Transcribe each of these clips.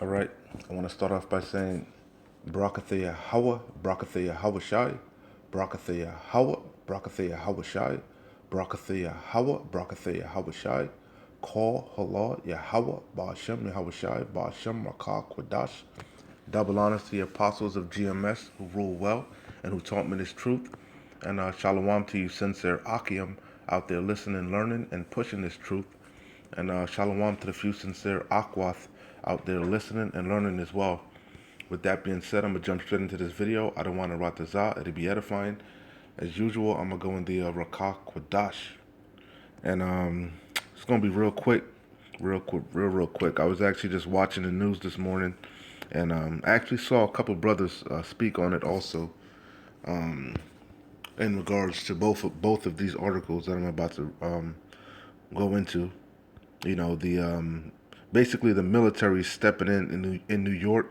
All right, I want to start off by saying Barakathea Hawa, Barakathea Hawa Shai, Barakathea Hawa, Barakathea Hawa Shai, Barakathea Hawa, Barakathea Hawa Shai, Call Hala Yahweh, Ba'ashem Yahweh Shai, Ba'ashem Rakah Kwadash. Double honors to the apostles of GMS who rule well and who taught me this truth. And shalom to you, sincere Akim, out there listening, learning, and pushing this truth. And shalom to the few sincere Akwath out there listening and learning as well. With that being said, I'm going to jump straight into this video. I don't want to ratazah. It'll be edifying. As usual, I'm going to go in the Rakah Kwadash. And it's going to be real quick. Real quick. I was actually just watching the news this morning. And I actually saw a couple brothers speak on it also. In regards to both of these articles that I'm about to go into. You know, the basically the military stepping in New York,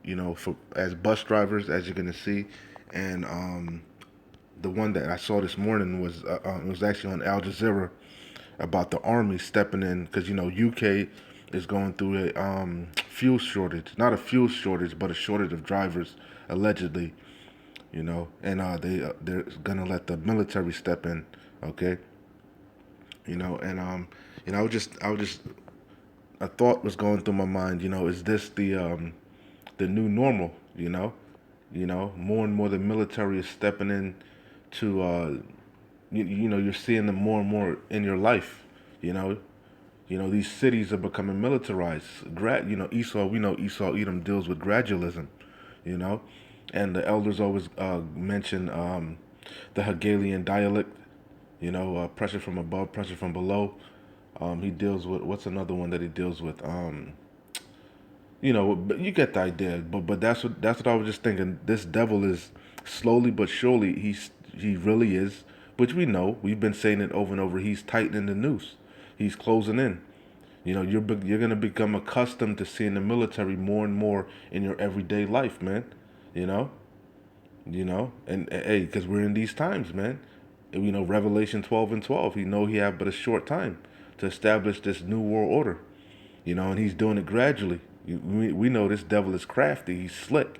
you know, for as bus drivers, as you're gonna see, and the one that I saw this morning was it was actually on Al Jazeera about the army stepping in because you know UK is going through a fuel shortage, not a fuel shortage, but a shortage of drivers allegedly, you know, and they're gonna let the military step in, okay, you know, and I was just a thought was going through my mind. You know, is this the new normal? More and more the military is stepping in to you know you're seeing them more and more in your life. You know, these cities are becoming militarized. Esau, we know Esau Edom deals with gradualism. You know, and the elders always mention the Hegelian dialect. You know, pressure from above, pressure from below. He deals with what's another one that he deals with. But you get the idea. But that's what I was just thinking. This devil is slowly but surely he really is, which we know. We've been saying it over and over. He's tightening the noose. He's closing in. You know, you're gonna become accustomed to seeing the military more and more in your everyday life, man. You know, and hey, because we're in these times, man. And, Revelation 12:12. He know he have but a short time to establish this new world order. And he's doing it gradually. We know this devil is crafty. He's slick.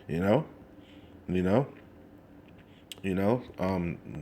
You know, you know,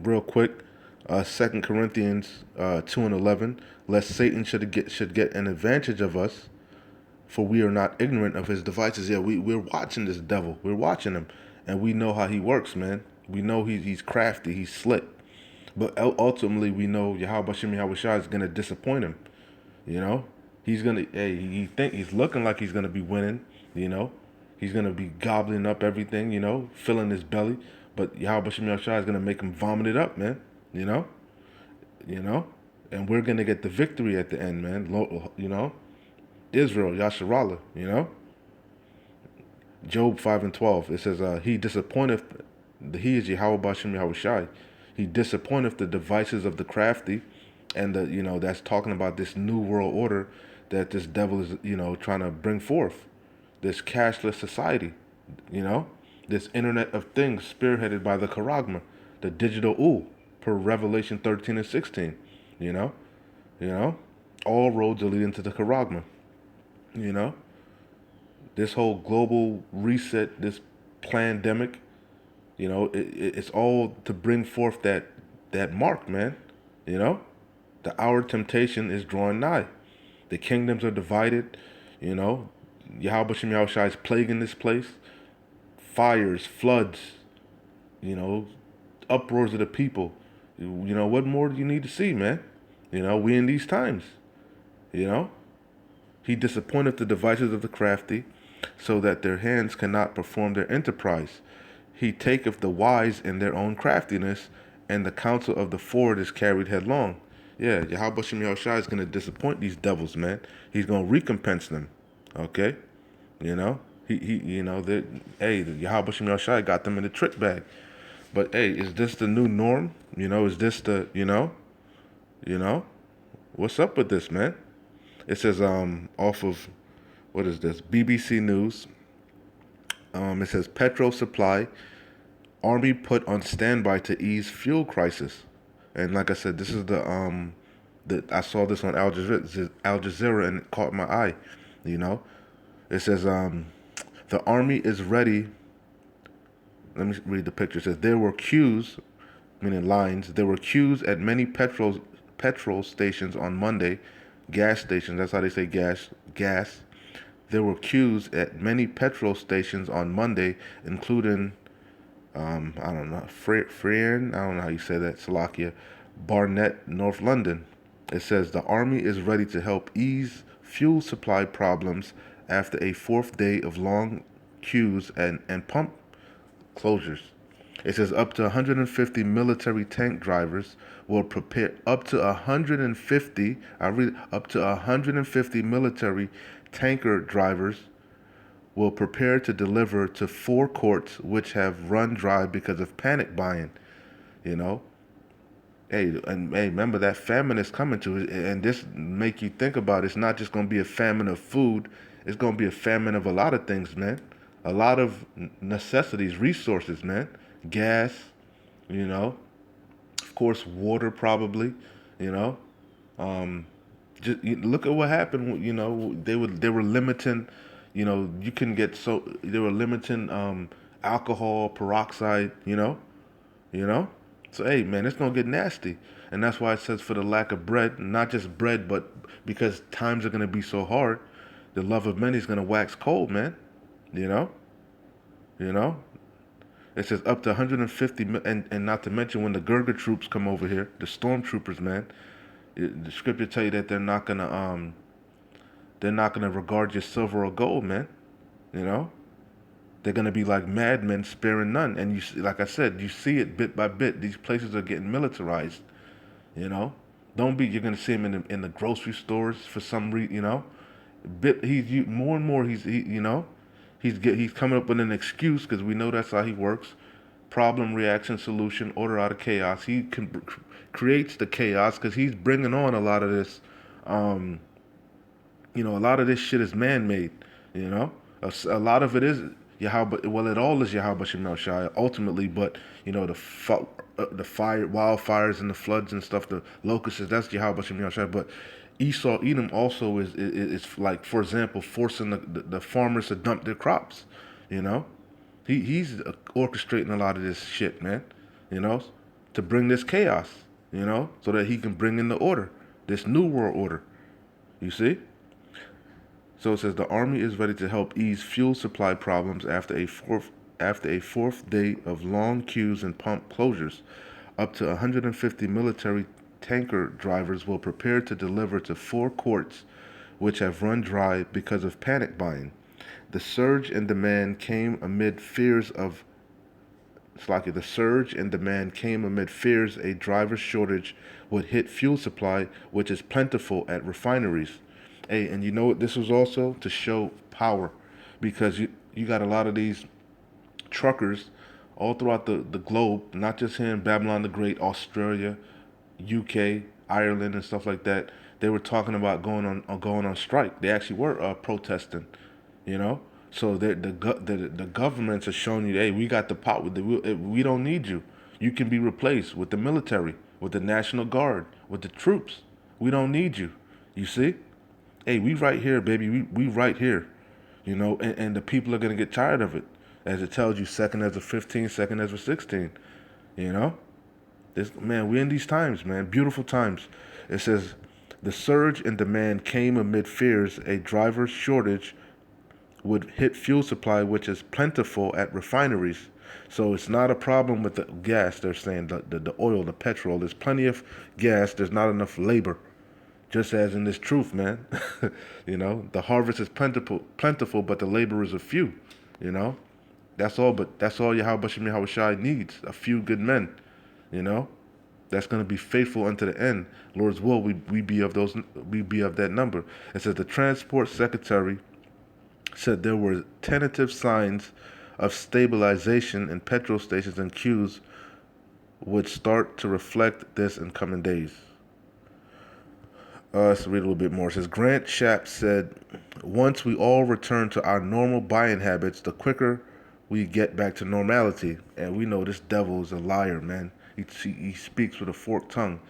Real quick, 2 Corinthians 2:11. Lest Satan should get an advantage of us, for we are not ignorant of his devices. Yeah, we're watching this devil. We're watching him, and we know how he works, man. We know he's crafty. He's slick. But ultimately, we know Yahweh Shem Yahweh Shai is gonna disappoint him. You know, he's gonna. Hey, he's looking like he's gonna be winning. You know, he's gonna be gobbling up everything. Filling his belly. But Yahweh Shem Yahweh Shai is gonna make him vomit it up, man. You know, you know, and we're gonna get the victory at the end, man. Israel, Yasharallah. Job 5:12. It says, "He disappointeth." He is Yahweh Bashem Yahweh Shai. He disappointeth the devices of the crafty, and that's talking about this new world order that this devil is trying to bring forth. This cashless society, you know, this Internet of Things spearheaded by the Charagma, the digital per Revelation 13:16. You know, you know, all roads are leading to the Charagma. You know, this whole global reset, this pandemic, it's all to bring forth that mark, man. You know, the hour of temptation is drawing nigh. The kingdoms are divided. You know, Yahweh Shem Yahweh Shai is plaguing this place. Fires, floods, uproars of the people. What more do you need to see, man? We in these times. You know, he disappointeth the devices of the crafty, so that their hands cannot perform their enterprise. He taketh the wise in their own craftiness, and the counsel of the forward is carried headlong. Yeah, Yahweh Shem Yahushua is going to disappoint these devils, man. He's going to recompense them. Okay? The Yahweh Shem Yahushua got them in the trick bag. But hey, is this the new norm? Is this you know, what's up with this, man? It says off of what is this? BBC News. It says petrol supply, army put on standby to ease fuel crisis. And like I said, this is I saw this on Al Jazeera and it caught my eye. You know, It says, the army is ready. Let me read the picture. It says there were queues, meaning lines. There were queues at many petrol stations on Monday. Gas stations. That's how they say gas. Gas. There were queues at many petrol stations on Monday, including I don't know, Friern, I don't know how you say that, Slovakia, Barnet, North London. It says the army is ready to help ease fuel supply problems after a fourth day of long queues and pump closures. It says up to 150 military tank drivers will prepare up to 150. I read up to 150 military tanker drivers will prepare to deliver to four courts which have run dry because of panic buying. You know, hey, remember that famine is coming to it, and this make you think about it's not just going to be a famine of food. It's going to be a famine of a lot of things, man. A lot of necessities, resources, man. Gas, you know, of course, water probably, you know. Um, just look at what happened. You know, they were limiting. You know, you can get so they were limiting alcohol peroxide. You know. So hey, man, it's gonna get nasty, and that's why it says for the lack of bread, not just bread, but because times are gonna be so hard, the love of many is gonna wax cold, man. You know. You know. It says up to 150, and not to mention when the Gurkha troops come over here, the stormtroopers, man. The scripture tell you that they're not gonna regard your silver or gold, man. You know, they're gonna be like madmen, sparing none. And like I said, you see it bit by bit. These places are getting militarized. You know, don't be. You're gonna see him in the grocery stores for some reason. You know, more and more. He's coming up with an excuse because we know that's how he works. Problem, reaction, solution, order out of chaos. Creates the chaos because he's bringing on a lot of this. Um, a lot of this shit is man-made. You know, a lot of it is Yahweh. Well, it all is Yahweh Shemel Shai ultimately, but the fire, wildfires, and the floods and stuff, the locusts, that's Yahweh Shemel Shai. But Esau, Edom also is like, for example, forcing the farmers to dump their crops. You know, he's orchestrating a lot of this shit, man. You know, to bring this chaos. You know, so that he can bring in the order, this new world order. You see. So it says the army is ready to help ease fuel supply problems after a fourth day of long queues and pump closures. Up to 150 military tanker drivers will prepare to deliver to four courts which have run dry because of panic buying. The surge in demand came amid fears of the surge in demand came amid fears a driver shortage would hit fuel supply, which is plentiful at refineries. Hey, and you know what? This was also to show power, because you got a lot of these truckers all throughout the globe, not just here in Babylon the Great, Australia, UK, Ireland, and stuff like that. They were talking about going on strike. They actually were protesting, you know. So the governments are showing you, hey, we got the power. We don't need you. You can be replaced with the military, with the National Guard, with the troops. We don't need you. You see? Hey, we right here, baby. We right here. You know, and the people are gonna get tired of it, as it tells you, second Ezra 15, second Ezra 16. You know, we're in these times, man, beautiful times. It says the surge in demand came amid fears a driver shortage would hit fuel supply, which is plentiful at refineries. So it's not a problem with the gas. They're saying the oil, the petrol. There's plenty of gas. There's not enough labor. Just as in this truth, man. You know, the harvest is plentiful, but the laborers are few. You know, that's all Yahweh Shem Yahweh Shai needs. A few good men. You know, that's going to be faithful unto the end. Lord's will, we be of those. We be of that number. It says the transport secretary said there were tentative signs of stabilization in petrol stations and queues would start to reflect this in coming days. Let's read a little bit more. It says Grant Shapp said, once we all return to our normal buying habits, the quicker we get back to normality. And we know this devil is a liar, man. He speaks with a forked tongue.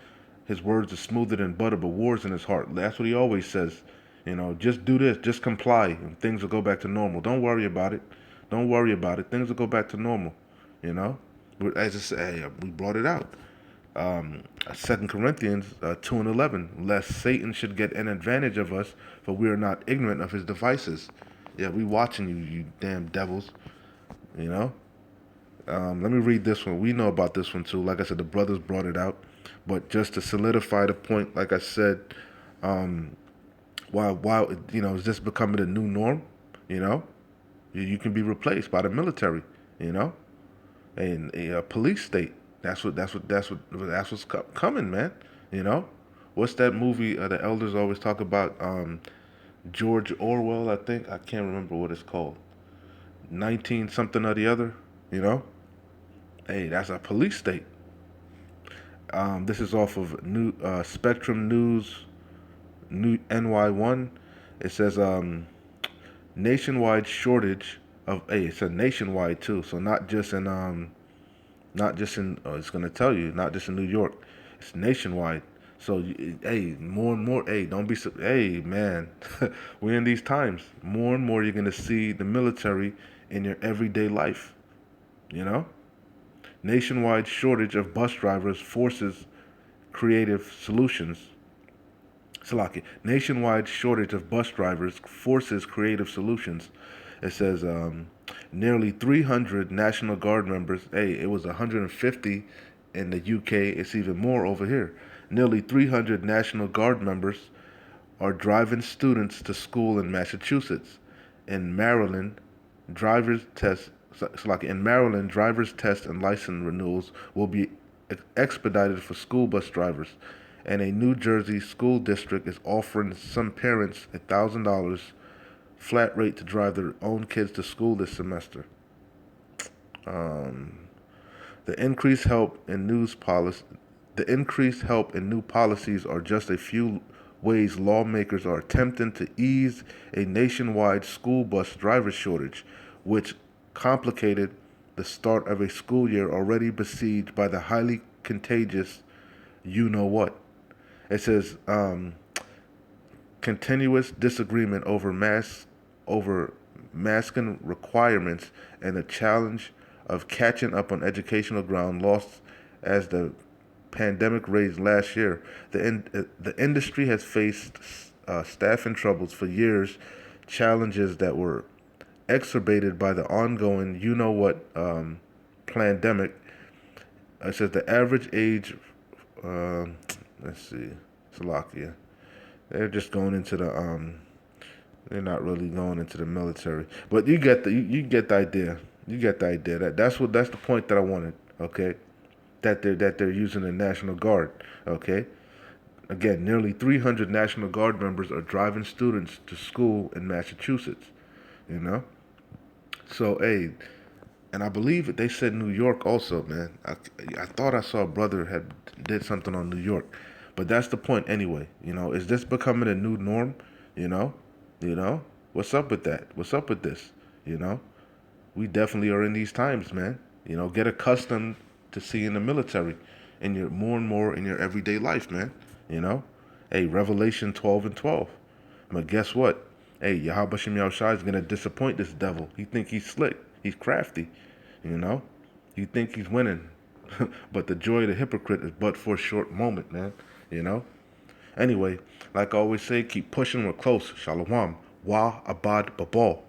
His words are smoother than butter, but war's in his heart. That's what he always says. Just do this, just comply, and things will go back to normal. Don't worry about it. Don't worry about it. Things will go back to normal. You know, as I say, we brought it out. 2 Corinthians 2:11, lest Satan should get an advantage of us, for we are not ignorant of his devices. Yeah, we watching you, you damn devils. You know. Let me read this one. We know about this one too. Like I said, the brothers brought it out, but just to solidify the point, like I said, um, while is this becoming a new norm? You know, you can be replaced by the military. You know, and a police state. That's what's coming, man. You know, what's that movie? The elders always talk about George Orwell. I think I can't remember what it's called. 19 something or the other. You know, hey, that's a police state. This is off of New Spectrum News, New NY1. It says nationwide shortage of. Hey, it's a nationwide too, so not just in. It's gonna tell you not just in New York. It's nationwide. So hey, more and more. Hey, don't be. Hey, man, we're in these times. More and more, you're gonna see the military in your everyday life. You know, nationwide shortage of bus drivers forces creative solutions. Salaki. Nationwide shortage of bus drivers forces creative solutions. It says nearly 300 National Guard members. Hey, it was 150 in the UK. It's even more over here. Nearly 300 National Guard members are driving students to school in Massachusetts. In Maryland, drivers test. In Maryland, drivers test and license renewals will be expedited for school bus drivers, and a New Jersey school district is offering some parents $1,000 flat rate to drive their own kids to school this semester. Um, the increased help in news policy, the increased help in new policies are just a few ways lawmakers are attempting to ease a nationwide school bus driver shortage, which complicated the start of a school year already besieged by the highly contagious you know what. It says continuous disagreement over masking requirements and the challenge of catching up on educational ground lost as the pandemic raised last year. The industry has faced staffing troubles for years, challenges that were exacerbated by the ongoing you know what pandemic. It says the average age. Uh, let's see, Slovakia. They're just going into the They're not really going into the military, but you get the idea. You get the idea. That's the point that I wanted. Okay, that they're using the National Guard. Okay, again, nearly 300 National Guard members are driving students to school in Massachusetts. You know, so hey, and I believe they said New York also, man. I thought I saw a brother had did something on New York, but that's the point anyway. Is this becoming a new norm? You know, what's up with that? What's up with this? You know, we definitely are in these times, man. Get accustomed to seeing the military in your more and more in your everyday life, man. You know, hey, Revelation 12:12. But guess what? Hey, Yahweh Shem Yahushua is gonna disappoint this devil. He think he's slick. He's crafty. You know, you think he's winning, but the joy of the hypocrite is but for a short moment, man. You know. Anyway, like I always say, keep pushing. We're close. Shalom. Wa abad babal.